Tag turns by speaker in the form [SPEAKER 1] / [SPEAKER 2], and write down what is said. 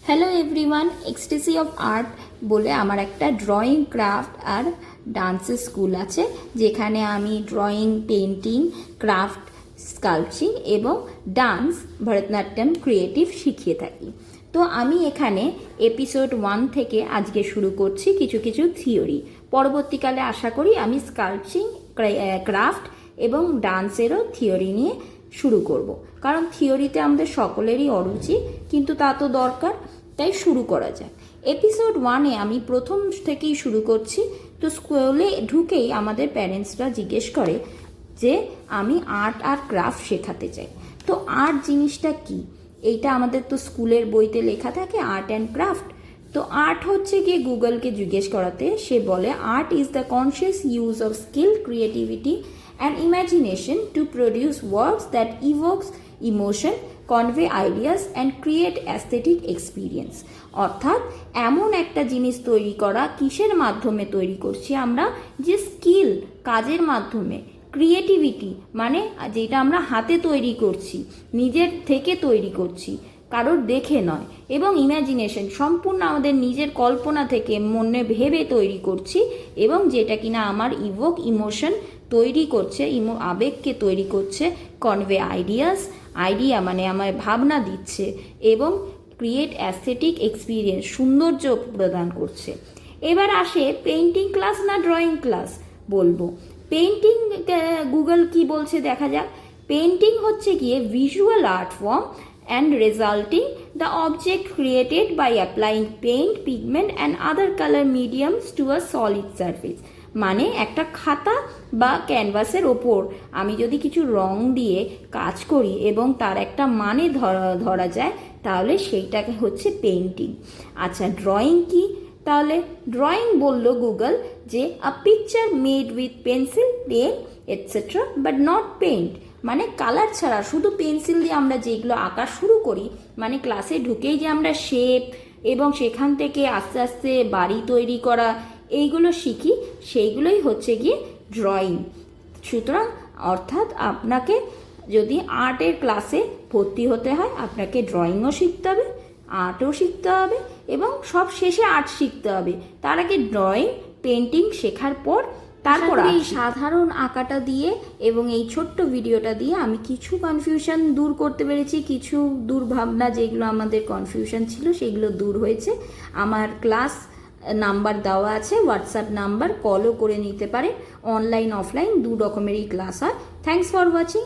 [SPEAKER 1] Hello everyone, ecstasy of art বলে আমার একটা ড্রয়িং, ক্রাফট আর ডান্সের স্কুল আছে, যেখানে আমি ড্রয়িং, পেন্টিং, ক্রাফট, স্কাল্পচিং এবং ডান্স, ভরতনাট্যম, ক্রিয়েটিভ শিখিয়ে থাকি। তো আমি এখানে এপিসোড 1 থেকে আজকে শুরু করছি কিছু কিছু থিওরি। পরবর্তীকালে আশা করি আমি স্কাল্পচিং, ক্রাফট এবং ডান্সেরও থিওরি নিয়ে শুরু করব, কারণ থিওরিতে আমাদের সকলেরই অরুচি, কিন্তু তা তো দরকার, তাই শুরু করা যায়। এপিসোড 1-এ আমি প্রথম থেকেই শুরু করছি। তো স্কুলে ঢুকেই আমাদের প্যারেন্টসরা জিজ্ঞেস করে যে আমি আর্ট আর ক্রাফট শেখাতে চাই। তো আর্ট জিনিসটা কি? এইটা আমাদের তো স্কুলের বইতে লেখা থাকে, আর্ট অ্যান্ড ক্রাফট। তো আর্ট হচ্ছে গিয়ে গুগলকে জিজ্ঞেস করাতে সে বলে art is the conscious use of skill, creativity and imagination to produce works that evokes emotion, convey ideas and create aesthetic experience। অর্থাৎ এমন একটা জিনিস তৈরি করা, কিসের মাধ্যমে তৈরি করছি আমরা? যে স্কিল, কাজের মাধ্যমে, ক্রিয়েটিভিটি মানে যেটা আমরা হাতে তৈরি করছি, নিজের থেকে তৈরি করছি, কারোর দেখে নয়, এবং ইমাজিনেশন সম্পূর্ণ আমাদের নিজের কল্পনা থেকে মনে ভেবে তৈরি করছি, এবং যেটা কিনা আমার ইভোক ইমোশন তৈরি করছে, আবেগকে তৈরি করছে, কনভে আইডিয়া মানে আমার ভাবনা দিচ্ছে, এবং ক্রিয়েট অ্যাস্থেটিক এক্সপিরিয়েন্স, সৌন্দর্য প্রদান করছে। এবার আসে পেইন্টিং ক্লাস না ড্রয়িং ক্লাস বলবো। পেইন্টিং গুগল কি বলছে দেখা যাক। পেইন্টিং হচ্ছে গিয়ে visual art form and resulting the object created by applying paint, pigment and other color mediums to a solid surface। মানে একটা খাতা বা ক্যানভাসের ওপর আমি যদি কিছু রং দিয়ে কাজ করি এবং তার একটা মানে ধরা যায়, তাহলে সেইটাকে হচ্ছে পেইন্টিং। আচ্ছা, ড্রয়িং কি? তাহলে ড্রয়িং বলল গুগল যে a picture made with pencil, pen etcetera but not paint. মানে কালার ছাড়া শুধু পেন্সিল দিয়ে আমরা যেগুলো আঁকা শুরু করি, মানে ক্লাসে ঢুকেই যে আমরা শেপ এবং সেখান থেকে আস্তে আস্তে বাড়ি তৈরি করা এইগুলো শিখি, সেইগুলোই হচ্ছে গিয়ে ড্রয়িং। সুতরাং অর্থাৎ আপনাকে যদি আর্টের ক্লাসে ভর্তি হতে হয়, আপনাকে ড্রয়িংও শিখতে হবে, আর্টও শিখতে হবে, এবং সব শেষে আর্ট শিখতে হবে। তার আগে ড্রয়িং, পেন্টিং শেখার পর তারপর এই সাধারণ আঁকাটা দিয়ে এবং এই ছোট্ট ভিডিওটা দিয়ে আমি কিছু কনফিউশন দূর করতে পেরেছি, কিছু দুর্ভাবনা যেগুলো আমাদের কনফিউশন ছিল সেগুলো দূর হয়েছে। আমার ক্লাস নাম্বার দেওয়া আছে, হোয়াটসঅ্যাপ নাম্বার, কলও করে নিতে পারে। অনলাইন অফলাইন দু রকমেরই ক্লাস হয়। Thanks for watching.